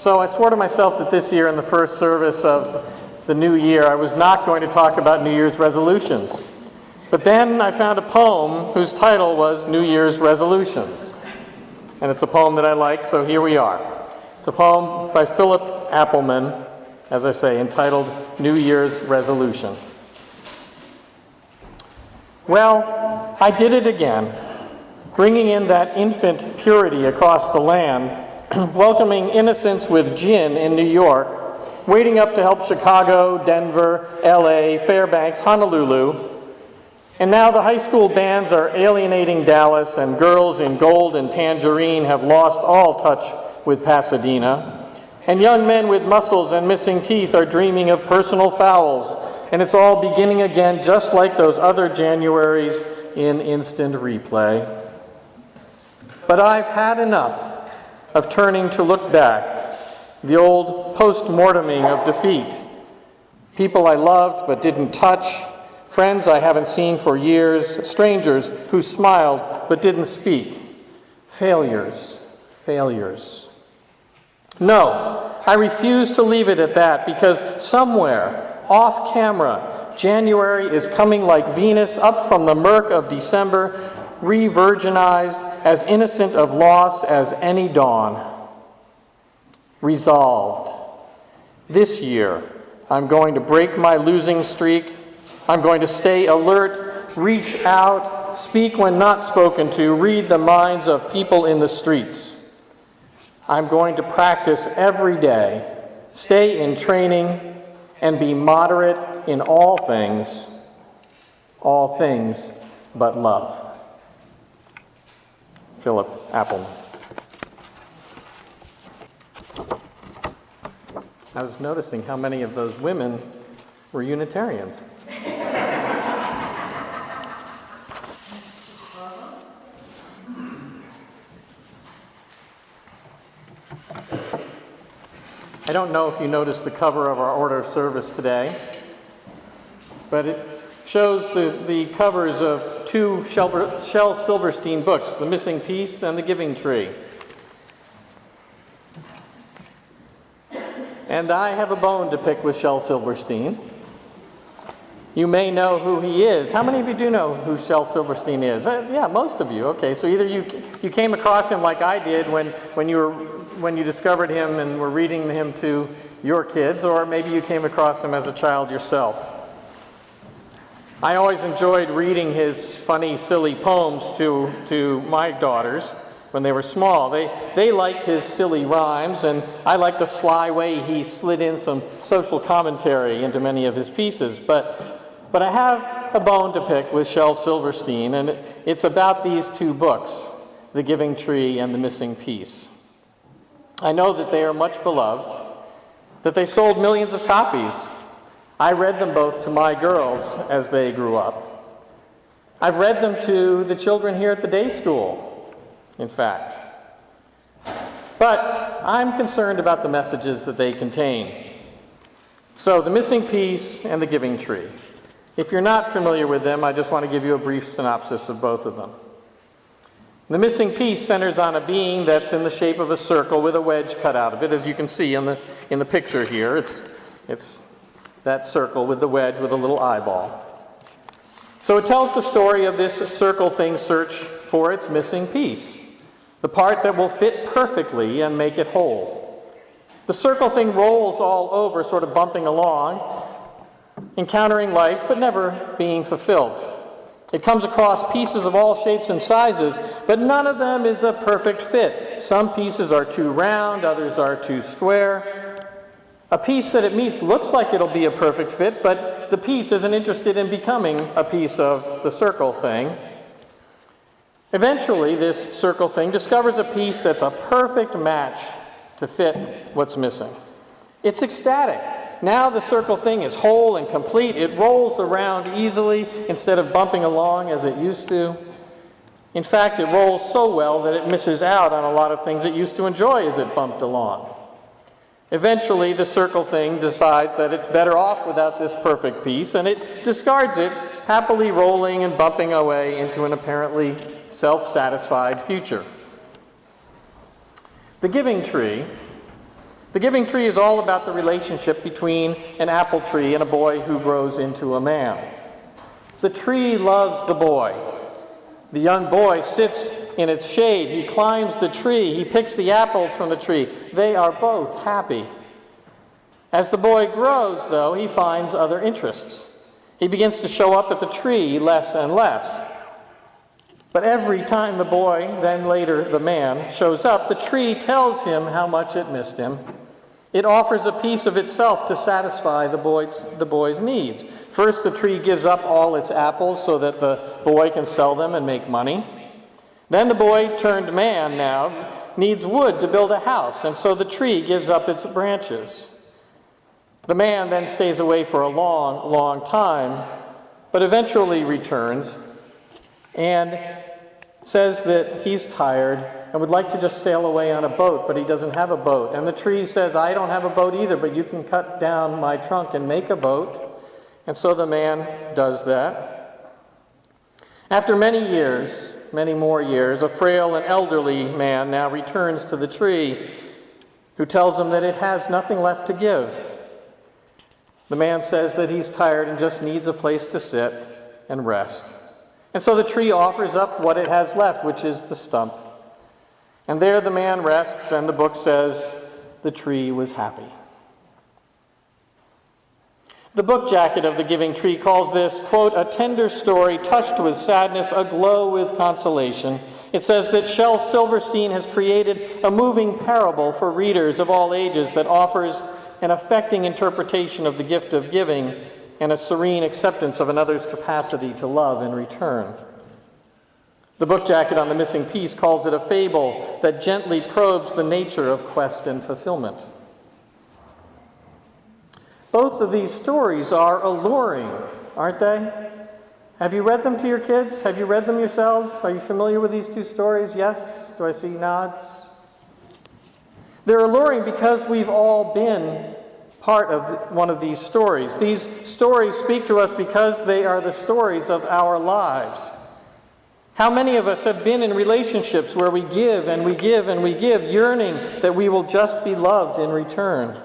So I swore to myself that this year in the first service of the new year, I was not going to talk about New Year's resolutions. But then I found a poem whose title was New Year's Resolutions. And it's a poem that I like, so here we are. It's a poem by Philip Appelman, as I say, entitled New Year's Resolution. Well, I did it again, bringing in that infant purity across the land, welcoming innocence with gin in New York, waiting up to help Chicago, Denver, LA, Fairbanks, Honolulu. And now the high school bands are alienating Dallas, and girls in gold and tangerine have lost all touch with Pasadena. And young men with muscles and missing teeth are dreaming of personal fouls. And it's all beginning again, just like those other Januaries in instant replay. But I've had enough of turning to look back, the old post-morteming of defeat. People I loved but didn't touch, friends I haven't seen for years, strangers who smiled but didn't speak. Failures, failures. No, I refuse to leave it at that, because somewhere, off camera, January is coming like Venus up from the murk of December, re-virginized, as innocent of loss as any dawn. Resolved. This year, I'm going to break my losing streak. I'm going to stay alert, reach out, speak when not spoken to, read the minds of people in the streets. I'm going to practice every day, stay in training, and be moderate in all things but love. Philip Appelman. I was noticing how many of those women were Unitarians. I don't know if you noticed the cover of our order of service today, but it shows the covers of two Shel Silverstein books, The Missing Piece and The Giving Tree. And I have a bone to pick with Shel Silverstein. You may know who he is. How many of you do know who Shel Silverstein is? Yeah, most of you. Okay, so either you came across him like I did when you discovered him and were reading him to your kids, or maybe you came across him as a child yourself. I always enjoyed reading his funny, silly poems to my daughters when they were small. They liked his silly rhymes, and I liked the sly way he slid in some social commentary into many of his pieces. But I have a bone to pick with Shel Silverstein, and it's about these two books, The Giving Tree and The Missing Piece. I know that they are much beloved, that they sold millions of copies. I read them both to my girls as they grew up. I've read them to the children here at the day school, in fact. But I'm concerned about the messages that they contain. So, The Missing Piece and The Giving Tree. If you're not familiar with them, I just want to give you a brief synopsis of both of them. The Missing Piece centers on a being that's in the shape of a circle with a wedge cut out of it, as you can see in the picture here. It's that circle with the wedge with a little eyeball. So it tells the story of this circle thing's search for its missing piece, the part that will fit perfectly and make it whole. The circle thing rolls all over, sort of bumping along, encountering life but never being fulfilled. It comes across pieces of all shapes and sizes, but none of them is a perfect fit. Some pieces are too round, others are too square. A piece that it meets looks like it'll be a perfect fit, but the piece isn't interested in becoming a piece of the circle thing. Eventually, this circle thing discovers a piece that's a perfect match to fit what's missing. It's ecstatic. Now the circle thing is whole and complete. It rolls around easily instead of bumping along as it used to. In fact, it rolls so well that it misses out on a lot of things it used to enjoy as it bumped along. Eventually, the circle thing decides that it's better off without this perfect piece, and it discards it, happily rolling and bumping away into an apparently self-satisfied future. The Giving Tree The giving tree is all about the relationship between an apple tree and a boy who grows into a man. The tree loves the boy. The young boy sits in its shade. He climbs the tree. He picks the apples from the tree. They are both happy. As the boy grows, though, he finds other interests. He begins to show up at the tree less and less. But every time the boy, then later the man, shows up, the tree tells him how much it missed him. It offers a piece of itself to satisfy the boy's needs. First, the tree gives up all its apples so that the boy can sell them and make money. Then the boy turned man now needs wood to build a house, and so the tree gives up its branches. The man then stays away for a long, long time, but eventually returns and says that he's tired and would like to just sail away on a boat, but he doesn't have a boat. And the tree says, I don't have a boat either, but you can cut down my trunk and make a boat. And so the man does that. After many years, many more years, a frail and elderly man now returns to the tree, who tells him that it has nothing left to give. The man says that he's tired and just needs a place to sit and rest. And so the tree offers up what it has left, which is the stump. And there the man rests, and the book says the tree was happy. The book jacket of the Giving Tree calls this, quote, a tender story touched with sadness, aglow with consolation. It says that Shel Silverstein has created a moving parable for readers of all ages that offers an affecting interpretation of the gift of giving and a serene acceptance of another's capacity to love in return. The book jacket on the missing piece calls it a fable that gently probes the nature of quest and fulfillment. Both of these stories are alluring, aren't they? Have you read them to your kids? Have you read them yourselves? Are you familiar with these two stories? Yes? Do I see nods? They're alluring because we've all been part of one of these stories. These stories speak to us because they are the stories of our lives. How many of us have been in relationships where we give and we give and we give, yearning that we will just be loved in return?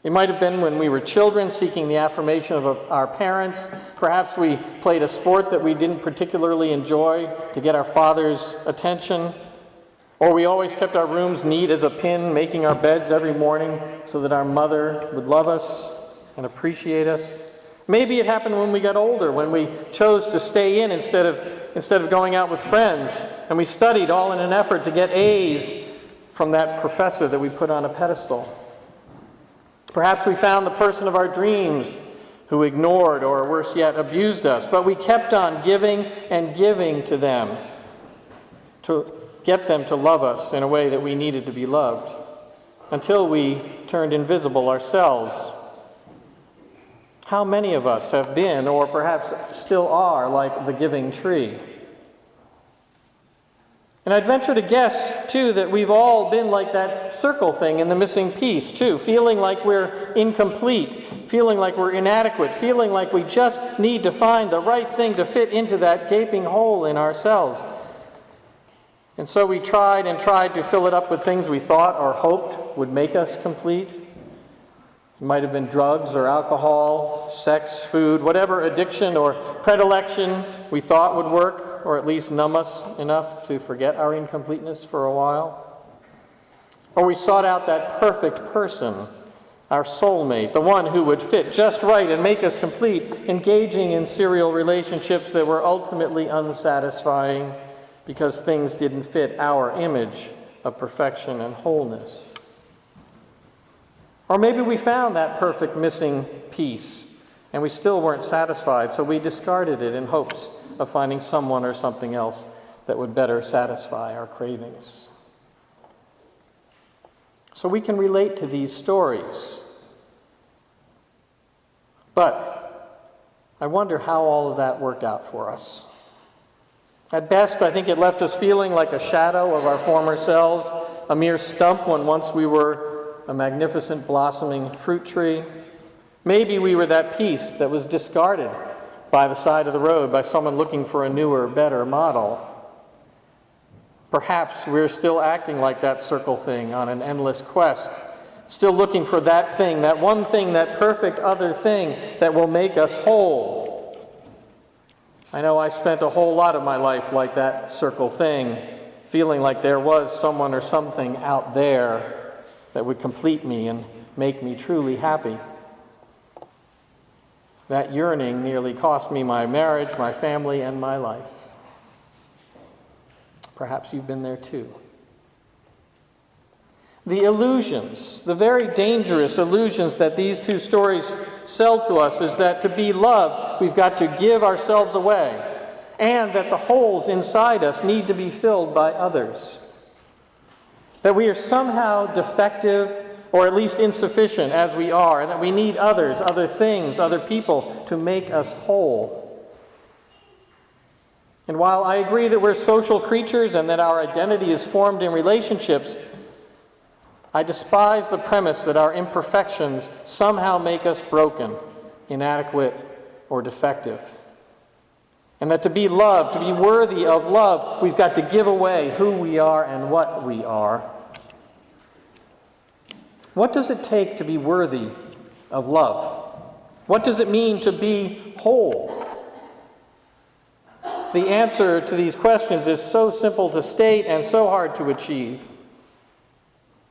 It might have been when we were children, seeking the affirmation of our parents. Perhaps we played a sport that we didn't particularly enjoy to get our father's attention. Or we always kept our rooms neat as a pin, making our beds every morning so that our mother would love us and appreciate us. Maybe it happened when we got older, when we chose to stay in instead of going out with friends, and we studied all in an effort to get A's from that professor that we put on a pedestal. Perhaps we found the person of our dreams who ignored or, worse yet, abused us, but we kept on giving and giving to them to get them to love us in a way that we needed to be loved, until we turned invisible ourselves. How many of us have been, or perhaps still are, like the giving tree? And I'd venture to guess, too, that we've all been like that circle thing in the missing piece, too, feeling like we're incomplete, feeling like we're inadequate, feeling like we just need to find the right thing to fit into that gaping hole in ourselves. And so we tried and tried to fill it up with things we thought or hoped would make us complete. It might have been drugs or alcohol, sex, food, whatever addiction or predilection we thought would work, or at least numb us enough to forget our incompleteness for a while. Or we sought out that perfect person, our soulmate, the one who would fit just right and make us complete, engaging in serial relationships that were ultimately unsatisfying because things didn't fit our image of perfection and wholeness. Or maybe we found that perfect missing piece and we still weren't satisfied, so we discarded it in hopes of finding someone or something else that would better satisfy our cravings. So we can relate to these stories. But I wonder how all of that worked out for us. At best, I think it left us feeling like a shadow of our former selves, a mere stump when once we were a magnificent blossoming fruit tree. Maybe we were that piece that was discarded by the side of the road by someone looking for a newer, better model. Perhaps we're still acting like that circle thing on an endless quest, Still looking for that thing, that one thing, that perfect other thing that will make us whole. I know I spent a whole lot of my life like that circle thing, feeling like there was someone or something out there that would complete me and make me truly happy. That yearning nearly cost me my marriage, my family, and my life. Perhaps you've been there too. The illusions, the very dangerous illusions that these two stories sell to us is that to be loved, we've got to give ourselves away, and that the holes inside us need to be filled by others. That we are somehow defective or at least insufficient as we are, and that we need others, other things, other people to make us whole. And while I agree that we're social creatures and that our identity is formed in relationships, I despise the premise that our imperfections somehow make us broken, inadequate, or defective. And that to be loved, to be worthy of love, we've got to give away who we are and what we are. What does it take to be worthy of love? What does it mean to be whole? The answer to these questions is so simple to state and so hard to achieve.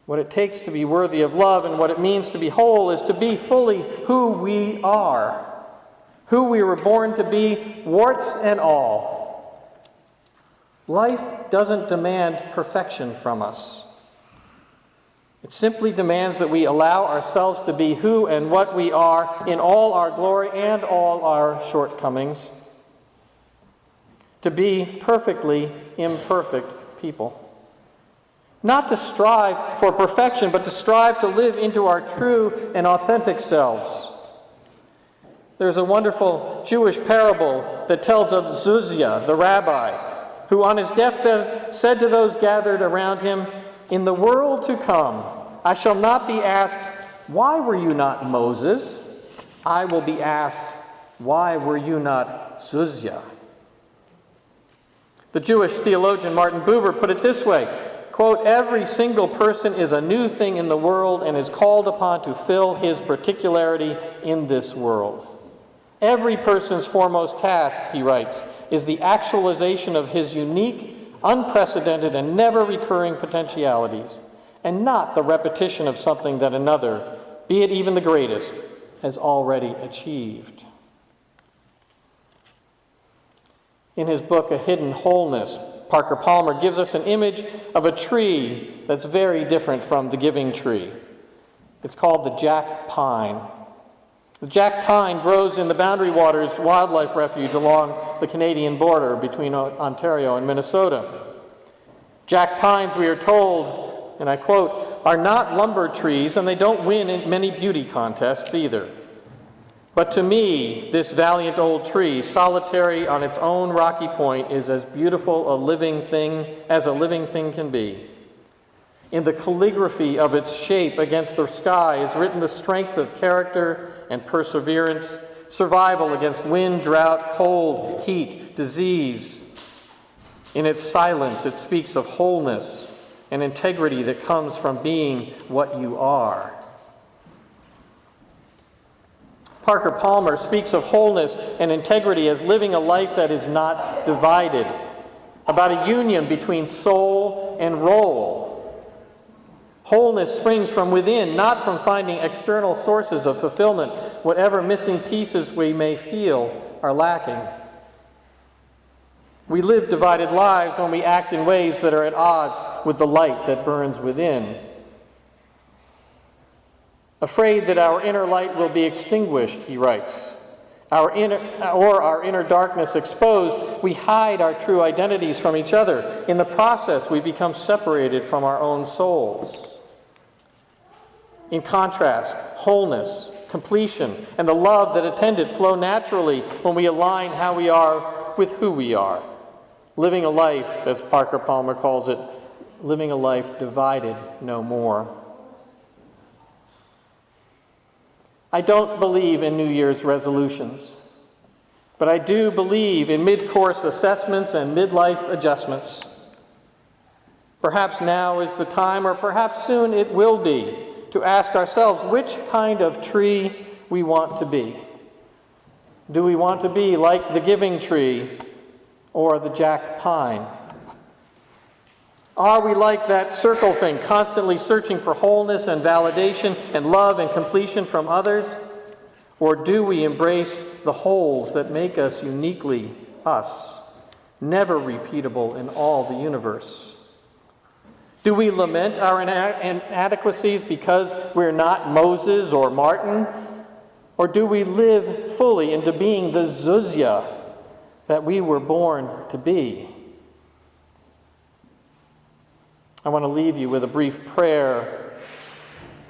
What it takes to be worthy of love and what it means to be whole is to be fully who we are, who we were born to be, warts and all. Life doesn't demand perfection from us. It simply demands that we allow ourselves to be who and what we are in all our glory and all our shortcomings, to be perfectly imperfect people. Not to strive for perfection, but to strive to live into our true and authentic selves. There's a wonderful Jewish parable that tells of Zuzia, the rabbi, who on his deathbed said to those gathered around him, "In the world to come, I shall not be asked, 'Why were you not Moses?' I will be asked, 'Why were you not Zuzia?'" The Jewish theologian Martin Buber put it this way, quote, "Every single person is a new thing in the world and is called upon to fill his particularity in this world. Every person's foremost task," he writes, "is the actualization of his unique, unprecedented, and never-recurring potentialities, and not the repetition of something that another, be it even the greatest, has already achieved." In his book, A Hidden Wholeness, Parker Palmer gives us an image of a tree that's very different from the giving tree. It's called the jack pine. The jack pine grows in the Boundary Waters Wildlife Refuge along the Canadian border between Ontario and Minnesota. Jack pines, we are told, and I quote, "are not lumber trees, and they don't win in many beauty contests either. But to me, this valiant old tree, solitary on its own rocky point, is as beautiful a living thing as a living thing can be. In the calligraphy of its shape against the sky is written the strength of character and perseverance, survival against wind, drought, cold, heat, disease. In its silence, it speaks of wholeness and integrity that comes from being what you are." Parker Palmer speaks of wholeness and integrity as living a life that is not divided, about a union between soul and role. Wholeness springs from within, not from finding external sources of fulfillment, whatever missing pieces we may feel are lacking. We live divided lives when we act in ways that are at odds with the light that burns within. Afraid that our inner light will be extinguished, he writes, our inner darkness exposed, we hide our true identities from each other. In the process, we become separated from our own souls. In contrast, wholeness, completion, and the love that attend it flow naturally when we align how we are with who we are. Living a life, as Parker Palmer calls it, living a life divided no more. I don't believe in New Year's resolutions, but I do believe in mid-course assessments and midlife adjustments. Perhaps now is the time, or perhaps soon it will be, to ask ourselves which kind of tree we want to be. Do we want to be like the giving tree or the jack pine? Are we like that circle thing, constantly searching for wholeness and validation and love and completion from others? Or do we embrace the wholes that make us uniquely us, never repeatable in all the universe? Do we lament our inadequacies because we're not Moses or Martin? Or do we live fully into being the Zuzia that we were born to be? I want to leave you with a brief prayer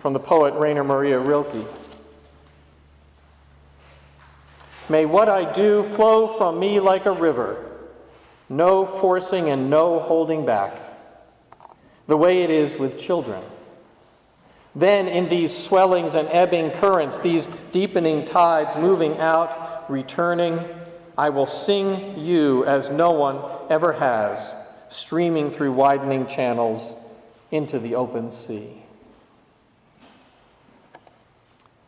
from the poet Rainer Maria Rilke. May what I do flow from me like a river, no forcing and no holding back, the way it is with children. Then in these swellings and ebbing currents, these deepening tides moving out, returning, I will sing you as no one ever has, streaming through widening channels into the open sea.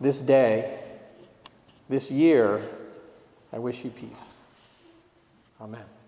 This day, this year, I wish you peace. Amen.